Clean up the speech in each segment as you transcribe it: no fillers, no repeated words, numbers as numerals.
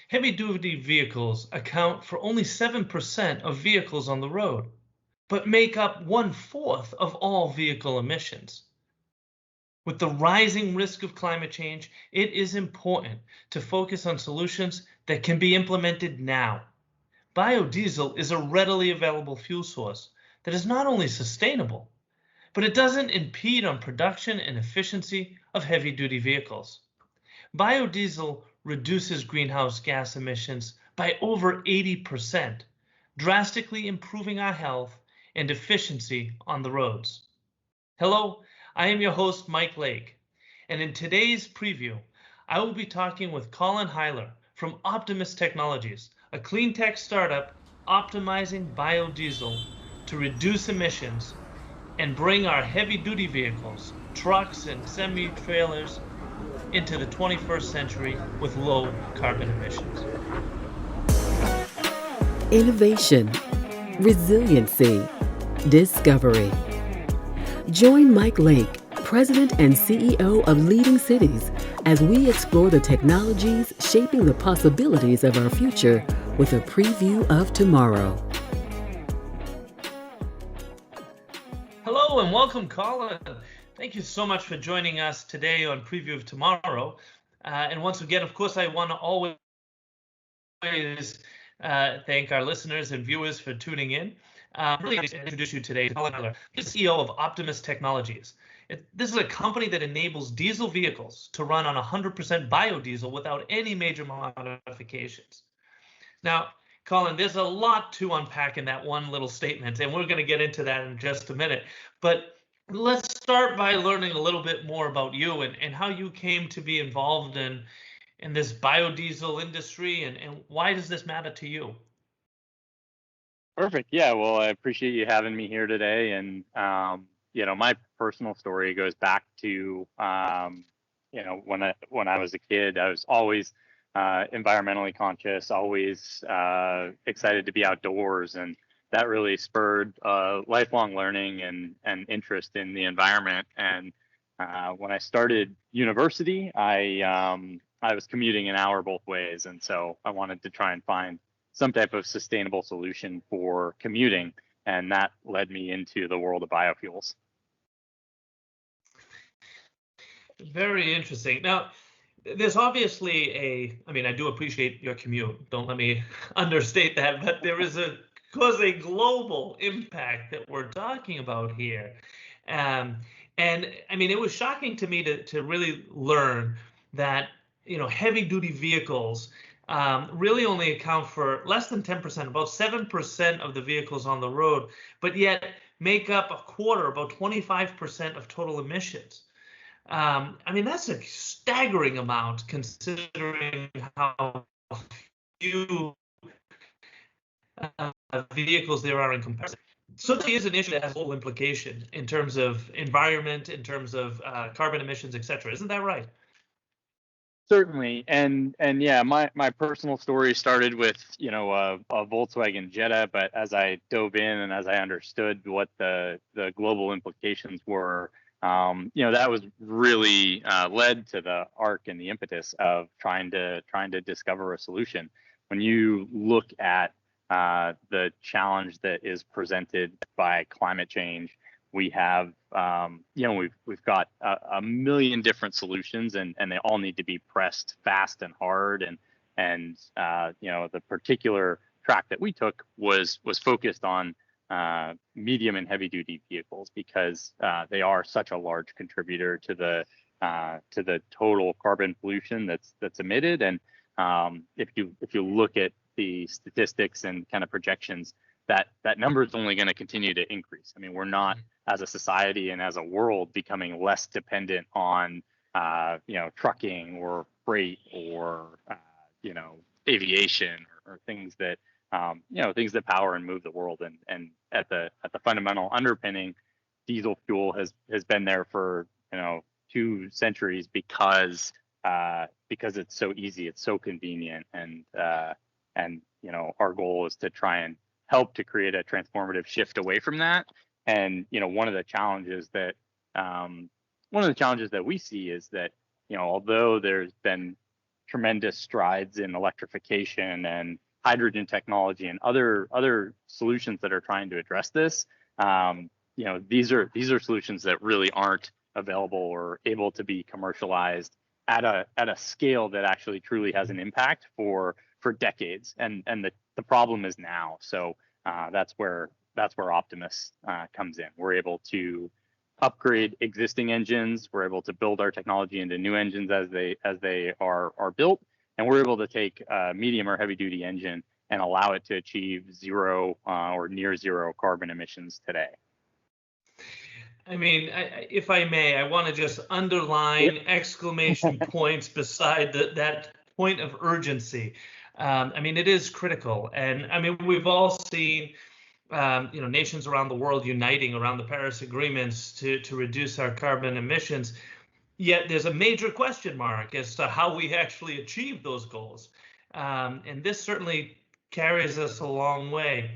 Heavy-duty vehicles account for only 7% of vehicles on the road, but make up 1/4 of all vehicle emissions. With the rising risk of climate change, it is important to focus on solutions that can be implemented now. Biodiesel is a readily available fuel source that is not only sustainable, but it doesn't impede on production and efficiency of heavy-duty vehicles. Biodiesel reduces greenhouse gas emissions by over 80%, drastically improving our health and efficiency on the roads. Hello, I am your host, Mike Lake, and in today's preview, I will be talking with Colin Huwyler from Optimus Technologies, a clean tech startup optimizing biodiesel to reduce emissions and bring our heavy-duty vehicles, trucks, and semi-trailers into the 21st century with low carbon emissions. Innovation, resiliency, discovery. Join Mike Lake, President and CEO of Leading Cities, as we explore the technologies shaping the possibilities of our future with a preview of tomorrow. Hello and welcome, Carla. Thank you so much for joining us today on Preview of Tomorrow. And once again, of course, I want to always thank our listeners and viewers for tuning in. Really excited to introduce you today to Colin Huwyler, the CEO of Optimus Technologies. This is a company that enables diesel vehicles to run on 100% biodiesel without any major modifications. Now, Colin, there's a lot to unpack in that one little statement, and we're going to get into that in just a minute. But let's start by learning a little bit more about you and how you came to be involved in this biodiesel industry, and why does this matter to you? Perfect. Yeah. Well, I appreciate you having me here today. And, my personal story goes back to, when I was a kid, I was always environmentally conscious, always excited to be outdoors. And that really spurred lifelong learning and interest in the environment. And when I started university, I was commuting an hour both ways. And so I wanted to try and find some type of sustainable solution for commuting. And that led me into the world of biofuels. Very interesting. Now, there's obviously I do appreciate your commute. Don't let me understate that, but there is a global impact that we're talking about here. And it was shocking to me to really learn that, heavy duty vehicles really only account for less than 10%, about 7% of the vehicles on the road, but yet make up a quarter, about 25% of total emissions. That's a staggering amount considering how few vehicles there are in comparison. So this is an issue that has global implication in terms of environment, in terms of carbon emissions, et cetera. Isn't that right? Certainly. And yeah, my personal story started with, a Volkswagen Jetta, but as I dove in and as I understood what the global implications were, that was really led to the arc and the impetus of trying to discover a solution. When you look at the challenge that is presented by climate change, we have, we've got a million different solutions, and they all need to be pressed fast and hard. And the particular track that we took was focused on medium and heavy duty vehicles because they are such a large contributor to the total carbon pollution that's emitted. And if you look at the statistics and kind of projections, that number is only going to continue to increase. We're not, as a society and as a world, becoming less dependent on trucking or freight or aviation or things that things that power and move the world. And at the fundamental underpinning, diesel fuel has been there for 2 centuries because it's so easy, it's so convenient, and our goal is to try and help to create a transformative shift away from that. And one of the challenges that we see is that although there's been tremendous strides in electrification and hydrogen technology and other solutions that are trying to address this. These are solutions that really aren't available or able to be commercialized at a scale that actually truly has an impact for decades. And the problem is now. So that's where Optimus comes in. We're able to upgrade existing engines. We're able to build our technology into new engines as they are built, and we're able to take a medium or heavy duty engine and allow it to achieve zero or near zero carbon emissions today. I mean, if I may, I want to just underline exclamation points beside that point of urgency. I mean, it is critical, and I mean, we've all seen nations around the world uniting around the Paris agreements to reduce our carbon emissions. Yet there's a major question mark as to how we actually achieve those goals. And this certainly carries us a long way.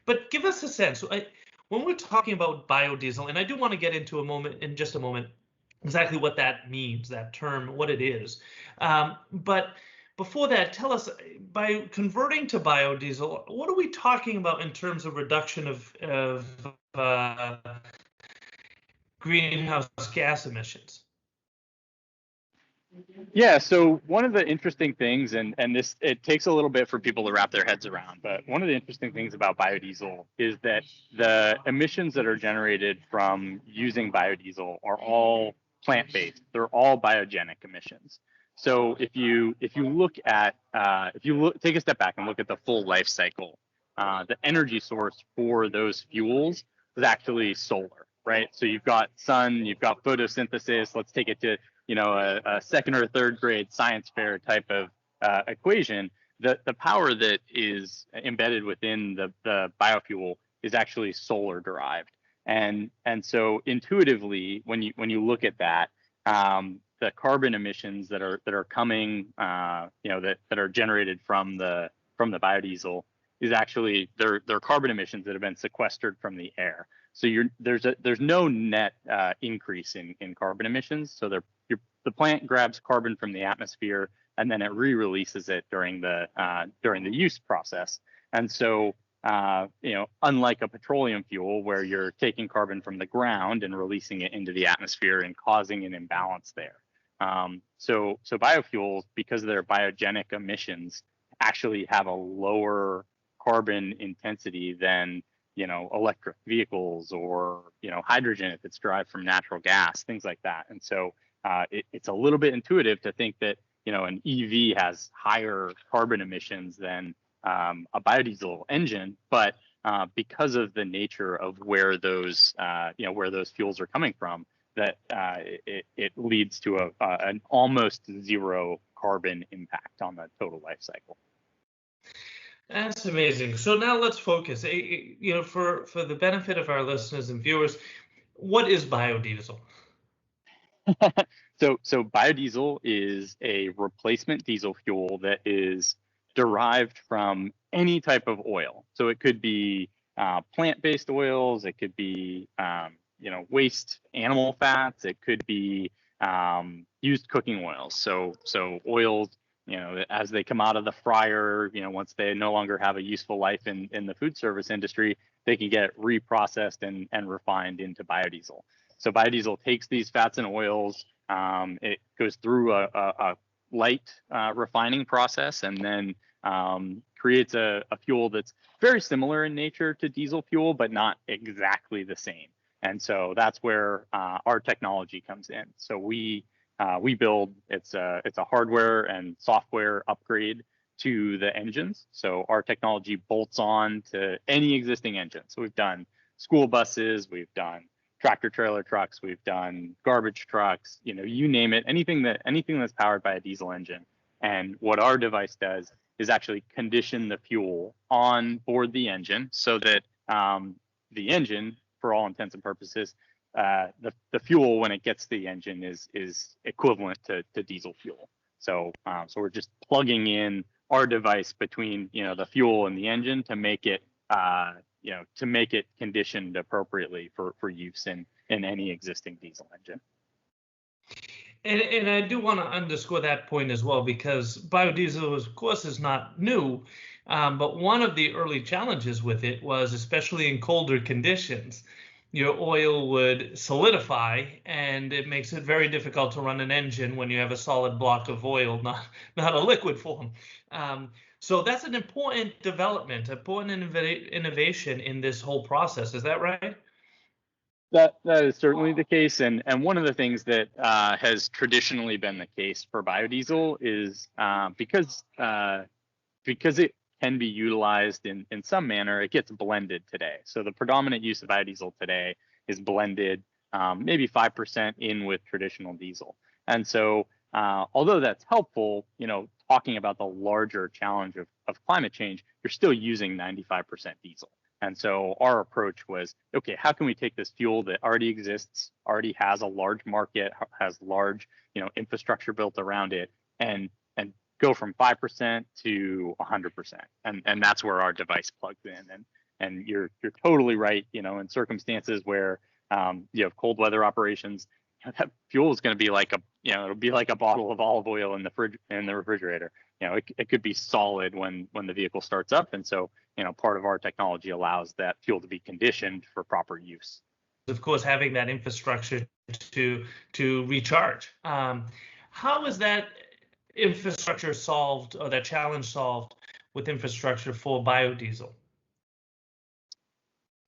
But give us a sense, when we're talking about biodiesel, and I do want to get into in just a moment, exactly what that means, that term, what it is. But before that, tell us, by converting to biodiesel, what are we talking about in terms of reduction of greenhouse gas emissions? Yeah, so one of the interesting things, and this, it takes a little bit for people to wrap their heads around, but one of the interesting things about biodiesel is that the emissions that are generated from using biodiesel are all plant-based. They're all biogenic emissions. So if you look at take a step back and look at the full life cycle, the energy source for those fuels is actually solar, right? So you've got sun, you've got photosynthesis. Let's take it to a second or third grade science fair type of equation. The power that is embedded within the biofuel is actually solar derived, and so intuitively, when you look at that, the carbon emissions that are coming, that are generated from the biodiesel is actually they're carbon emissions that have been sequestered from the air. So there's no net increase in carbon emissions. So the plant grabs carbon from the atmosphere and then it re-releases it during the use process. And so unlike a petroleum fuel where you're taking carbon from the ground and releasing it into the atmosphere and causing an imbalance there. So biofuels, because of their biogenic emissions, actually have a lower carbon intensity than electric vehicles or hydrogen if it's derived from natural gas, things like that. And so it's a little bit intuitive to think that an EV has higher carbon emissions than a biodiesel engine, but because of the nature of where those fuels are coming from, that it leads to an almost zero carbon impact on the total life cycle. That's amazing. So now let's focus. For the benefit of our listeners and viewers, what is biodiesel? So biodiesel is a replacement diesel fuel that is derived from any type of oil. So it could be plant-based oils, it could be waste animal fats, it could be used cooking oils. So oils, as they come out of the fryer, once they no longer have a useful life in the food service industry, they can get reprocessed and refined into biodiesel. So biodiesel takes these fats and oils, it goes through a light refining process, and then creates a fuel that's very similar in nature to diesel fuel, but not exactly the same. And so that's where our technology comes in. So we build, it's a hardware and software upgrade to the engines. So our technology bolts on to any existing engine. So we've done school buses, we've done tractor trailer trucks, we've done garbage trucks, you name it, anything that's powered by a diesel engine. And what our device does is actually condition the fuel on board the engine so that the engine, for all intents and purposes, the fuel when it gets to the engine is equivalent to diesel fuel. So we're just plugging in our device between the fuel and the engine to make it conditioned appropriately for use in any existing diesel engine. And I do want to underscore that point as well, because biodiesel, of course, is not new, but one of the early challenges with it was, especially in colder conditions, your oil would solidify, and it makes it very difficult to run an engine when you have a solid block of oil, not a liquid form. So that's an important development, important innovation in this whole process. Is that right? That is certainly the case, and one of the things that has traditionally been the case for biodiesel is because it can be utilized in some manner, it gets blended today. So the predominant use of biodiesel today is blended, maybe 5% in with traditional diesel. And so although that's helpful, talking about the larger challenge of climate change, you're still using 95% diesel. And so our approach was, okay, how can we take this fuel that already exists, already has a large market, has large, infrastructure built around it, and go from 5% to 100%. And that's where our device plugs in. And you're totally right, in circumstances where you have cold weather operations, that fuel is going to be like it'll be like a bottle of olive oil in the refrigerator. It could be solid when the vehicle starts up. And so, part of our technology allows that fuel to be conditioned for proper use. Of course, having that infrastructure to recharge. How is that infrastructure solved, or that challenge solved with infrastructure for biodiesel?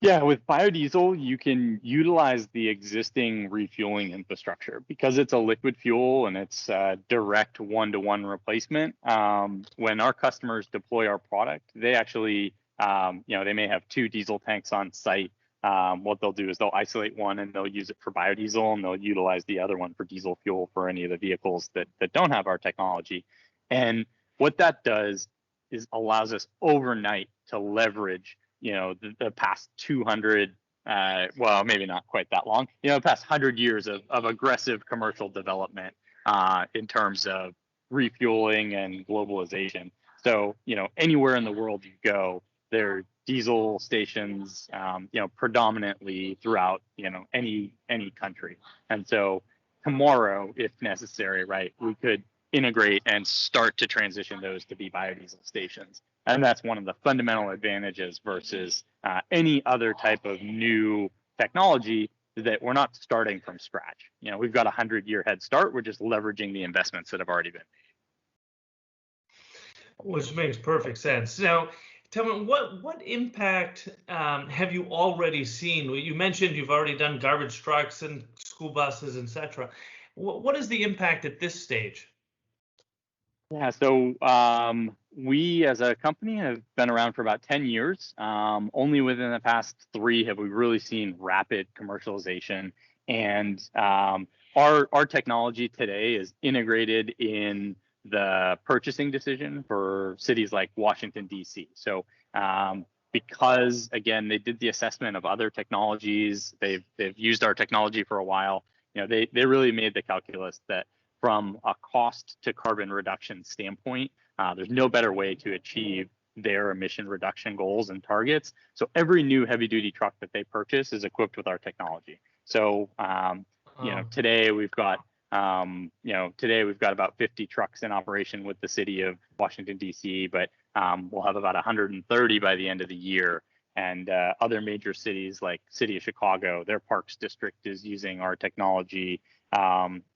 Yeah, with biodiesel, you can utilize the existing refueling infrastructure because it's a liquid fuel and it's a direct one-to-one replacement. When our customers deploy our product, they actually, they may have 2 diesel tanks on site. What they'll do is they'll isolate one and they'll use it for biodiesel, and they'll utilize the other one for diesel fuel for any of the vehicles that don't have our technology. And what that does is allows us overnight to leverage the past 200, well, maybe not quite that long, the past 100 years of aggressive commercial development in terms of refueling and globalization. So, anywhere in the world you go, there are diesel stations, predominantly throughout, any country. And so tomorrow, if necessary, right, we could integrate and start to transition those to be biodiesel stations. And that's one of the fundamental advantages versus any other type of new technology, that we're not starting from scratch. We've got a 100-year head start. We're just leveraging the investments that have already been made. Which makes perfect sense. Now, tell me, what impact have you already seen? You mentioned you've already done garbage trucks and school buses, etc. What is the impact at this stage? Yeah, so we as a company have been around for about 10 years. Only within the past 3 have we really seen rapid commercialization. And our technology today is integrated in the purchasing decision for cities like Washington, D.C. So because, again, they did the assessment of other technologies, they've used our technology for a while, they really made the calculus that from a cost to carbon reduction standpoint, there's no better way to achieve their emission reduction goals and targets. So every new heavy duty truck that they purchase is equipped with our technology. So, today we've got about 50 trucks in operation with the city of Washington, D.C., but we'll have about 130 by the end of the year. And other major cities like City of Chicago, their parks district is using our technology.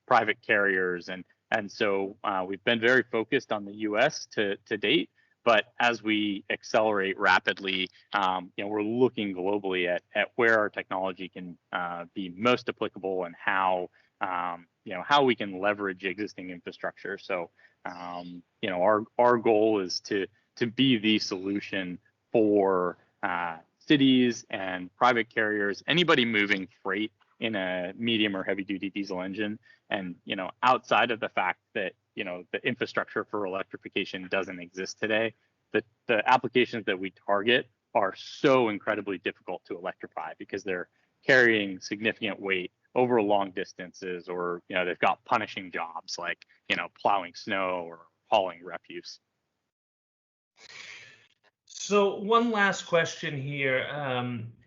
Private carriers, and so we've been very focused on the U.S. to date, but as we accelerate rapidly, we're looking globally at where our technology can be most applicable and how we can leverage existing infrastructure. So our goal is to be the solution for cities and private carriers, anybody moving freight in a medium or heavy duty diesel engine. And, outside of the fact that, the infrastructure for electrification doesn't exist today, the applications that we target are so incredibly difficult to electrify because they're carrying significant weight over long distances, or, they've got punishing jobs like, plowing snow or hauling refuse. So one last question here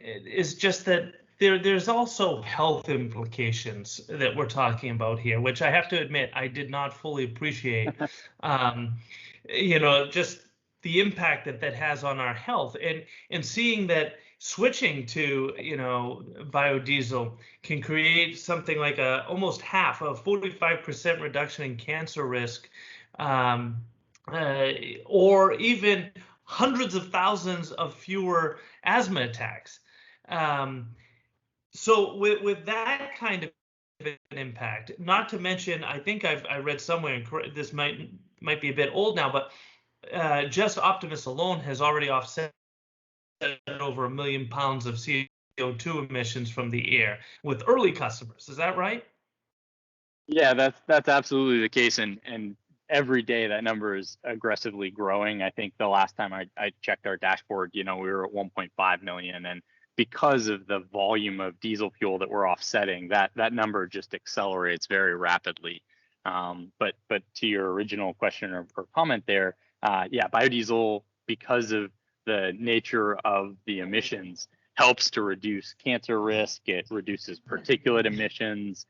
is just that there's also health implications that we're talking about here, which I have to admit I did not fully appreciate. Just the impact that has on our health, and seeing that switching to biodiesel can create something like almost half, a 45% reduction in cancer risk, or even hundreds of thousands of fewer asthma attacks. So with that kind of an impact, not to mention, I think I read somewhere, and this might be a bit old now, but just Optimus alone has already offset over 1 million pounds of CO2 emissions from the air with early customers. Is that right? Yeah, that's absolutely the case, and every day that number is aggressively growing. I think the last time I checked our dashboard, we were at 1.5 million, and because of the volume of diesel fuel that we're offsetting, that number just accelerates very rapidly. But to your original question or comment there, biodiesel, because of the nature of the emissions, helps to reduce cancer risk. It reduces particulate emissions.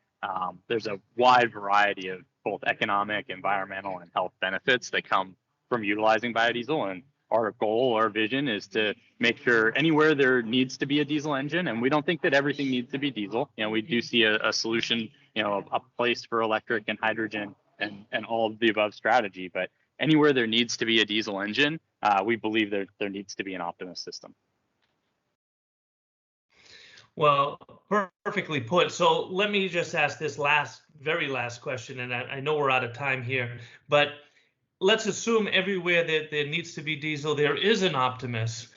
There's a wide variety of both economic, environmental, and health benefits that come from utilizing biodiesel. And our goal, our vision, is to make sure anywhere there needs to be a diesel engine, and we don't think that everything needs to be diesel. We do see a solution, a place for electric and hydrogen and all of the above strategy. But anywhere there needs to be a diesel engine, we believe there needs to be an Optimus system. Well, perfectly put. So let me just ask this very last question, and I know we're out of time here, but let's assume everywhere that there needs to be diesel, there is an Optimus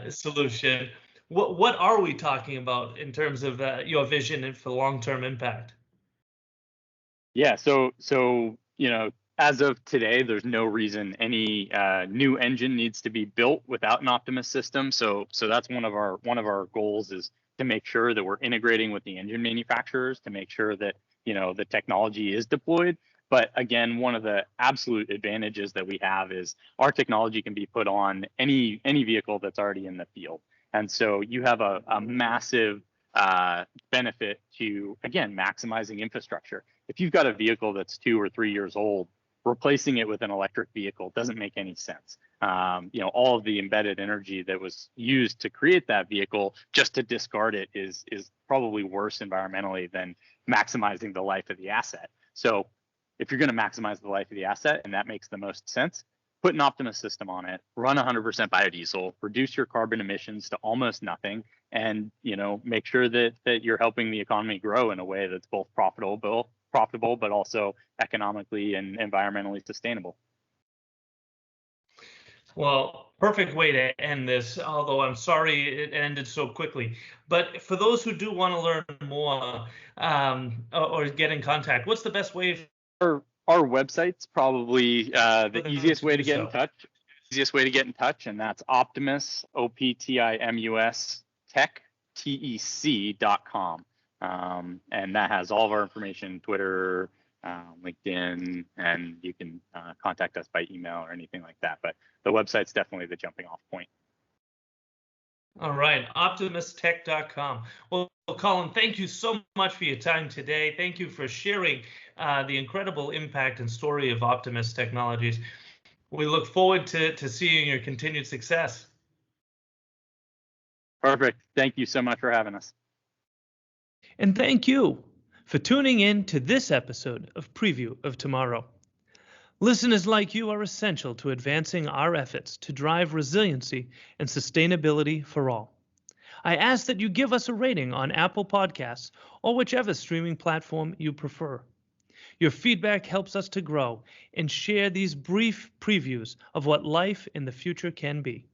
solution. What are we talking about in terms of your vision and for long-term impact? Yeah, so as of today, there's no reason any new engine needs to be built without an Optimus system. So that's one of our goals, is to make sure that we're integrating with the engine manufacturers to make sure that the technology is deployed. But again, one of the absolute advantages that we have is our technology can be put on any vehicle that's already in the field. And so you have a massive benefit to, again, maximizing infrastructure. If you've got a vehicle that's 2 or 3 years old, replacing it with an electric vehicle doesn't make any sense. All of the embedded energy that was used to create that vehicle, just to discard it is probably worse environmentally than maximizing the life of the asset. So if you're going to maximize the life of the asset, and that makes the most sense, put an Optimus system on it, run 100% biodiesel, reduce your carbon emissions to almost nothing, and make sure that you're helping the economy grow in a way that's both profitable, but also economically and environmentally sustainable. Well, perfect way to end this, although I'm sorry it ended so quickly. But for those who do want to learn more or get in contact, what's the best way? Our website's probably the easiest way to get in touch. Easiest way to get in touch, and that's Optimus, Optimus Tech, TEC.com. And that has all of our information, Twitter, LinkedIn, and you can contact us by email or anything like that. But the website's definitely the jumping off point. All right, optimistech.com. Well, Colin, thank you so much for your time today. Thank you for sharing the incredible impact and story of Optimus Technologies. We look forward to seeing your continued success. Perfect. Thank you so much for having us. And thank you for tuning in to this episode of Preview of Tomorrow. Listeners like you are essential to advancing our efforts to drive resiliency and sustainability for all. I ask that you give us a rating on Apple Podcasts or whichever streaming platform you prefer. Your feedback helps us to grow and share these brief previews of what life in the future can be.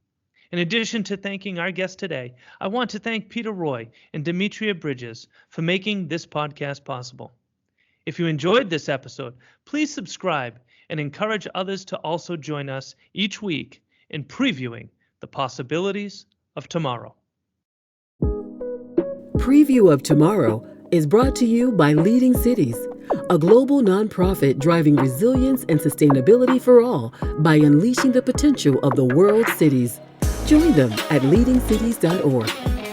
In addition to thanking our guest today, I want to thank Peter Roy and Demetria Bridges for making this podcast possible. If you enjoyed this episode, please subscribe and encourage others to also join us each week in previewing the possibilities of tomorrow. Preview of Tomorrow is brought to you by Leading Cities, a global nonprofit driving resilience and sustainability for all by unleashing the potential of the world's cities. Join them at leadingcities.org.